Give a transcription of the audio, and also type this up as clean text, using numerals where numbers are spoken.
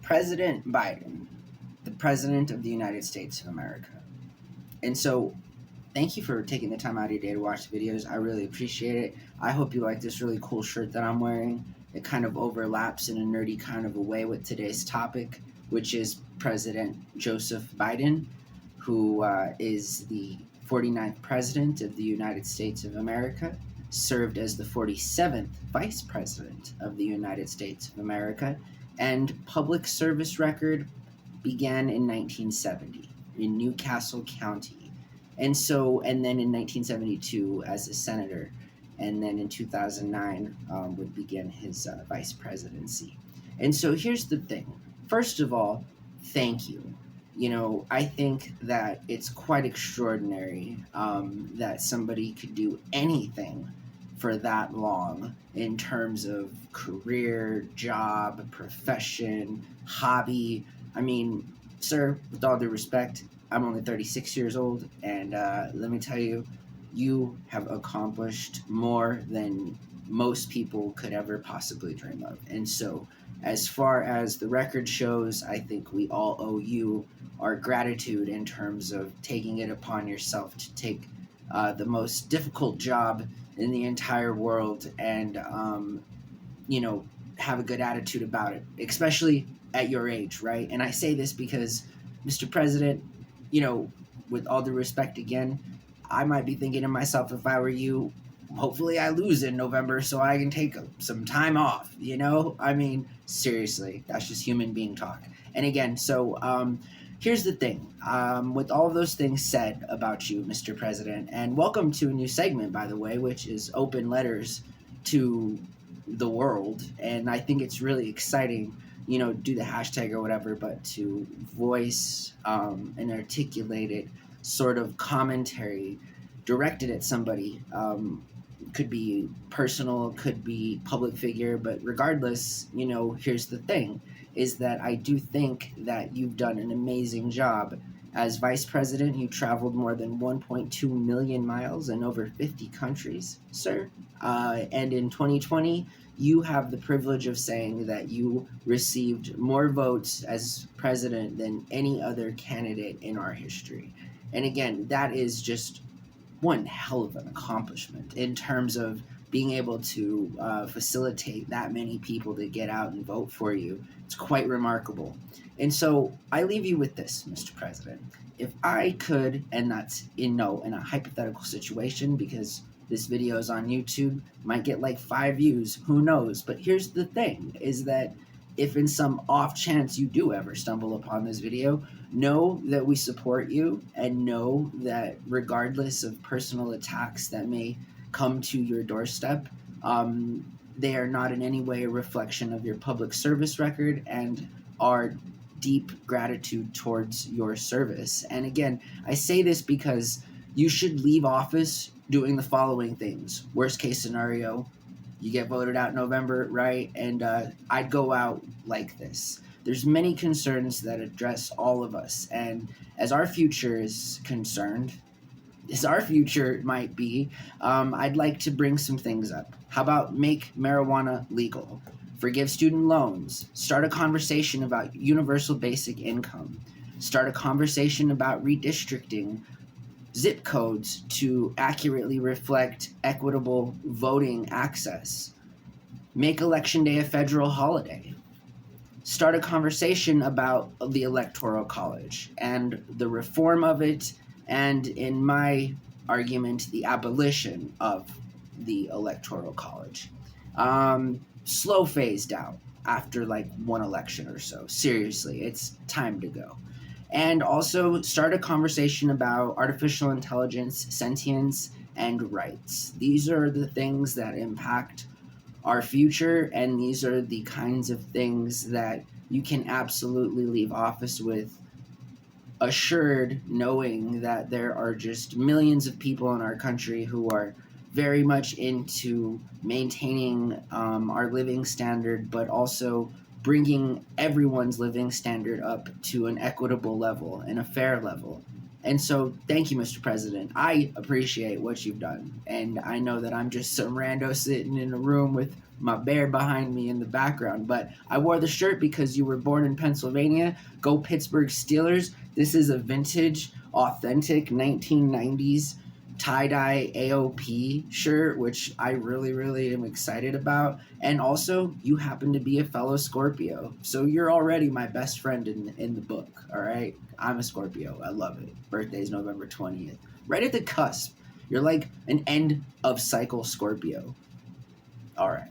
President Biden, the President of the United States of America. And so, thank you for taking the time out of your day to watch the videos. I really appreciate it. I hope you like this really cool shirt that I'm wearing. It kind of overlaps in a nerdy kind of a way with today's topic, which is President Joseph Biden, who is the 49th President of the United States of America, served as the 47th Vice President of the United States of America, and public service record began in 1970 in Newcastle County. And then in 1972 as a senator, and then in 2009 would begin his vice presidency. And so here's the thing. First of all, thank you. I think that it's quite extraordinary that somebody could do anything for that long in terms of career, job, profession, hobby. I mean, sir, with all due respect, I'm only 36 years old, and let me tell you, you have accomplished more than most people could ever possibly dream of. And so, as far as the record shows, I think we all owe you our gratitude in terms of taking it upon yourself to take the most difficult job in the entire world and, have a good attitude about it, especially at your age, right? And I say this because, Mr. President, with all due respect again, I might be thinking to myself, if I were you, hopefully I lose in November so I can take some time off, I mean, seriously, that's just human being talk. And again, so here's the thing. With all of those things said about you, Mr. President, and welcome to a new segment, by the way, which is open letters to the world. And I think it's really exciting, do the hashtag or whatever, but to voice an articulated sort of commentary directed at somebody. Could be personal, could be public figure, but regardless, here's the thing, is that I do think that you've done an amazing job. As vice president, you traveled more than 1.2 million miles in over 50 countries, sir. And in 2020, you have the privilege of saying that you received more votes as president than any other candidate in our history. And again, that is just one hell of an accomplishment in terms of being able to facilitate that many people to get out and vote for you. It's quite remarkable. And so I leave you with this, Mr. President. If I could, and that's in a hypothetical situation, because this video is on YouTube, might get like 5 views, who knows? But here's the thing, is that if in some off chance you do ever stumble upon this video, know that we support you, and know that regardless of personal attacks that may come to your doorstep, they are not in any way a reflection of your public service record and our deep gratitude towards your service. And again, I say this because you should leave office doing the following things. Worst case scenario, you get voted out in November, right? And I'd go out like this. There's many concerns that address all of us. And as our future is concerned, as our future might be, I'd like to bring some things up. How about make marijuana legal? Forgive student loans. Start a conversation about universal basic income. Start a conversation about redistricting zip codes to accurately reflect equitable voting access. Make Election Day a federal holiday. Start a conversation about the Electoral College and the reform of it, and in my argument, the abolition of the Electoral College. Slow phased out after like one election or so. Seriously, it's time to go. And also start a conversation about artificial intelligence, sentience, and rights. These are the things that impact our future, and these are the kinds of things that you can absolutely leave office with assured, knowing that there are just millions of people in our country who are very much into maintaining our living standard, but also bringing everyone's living standard up to an equitable level and a fair level. And so, thank you, Mr. President. I appreciate what you've done. And I know that I'm just some rando sitting in a room with my bear behind me in the background. But I wore the shirt because you were born in Pennsylvania. Go Pittsburgh Steelers. This is a vintage, authentic 1990s tie-dye AOP shirt, which I really, really am excited about. And also, you happen to be a fellow Scorpio. So you're already my best friend in the book, all right? I'm a Scorpio. I love it. Birthday's November 20th. Right at the cusp. You're like an end of cycle Scorpio. All right.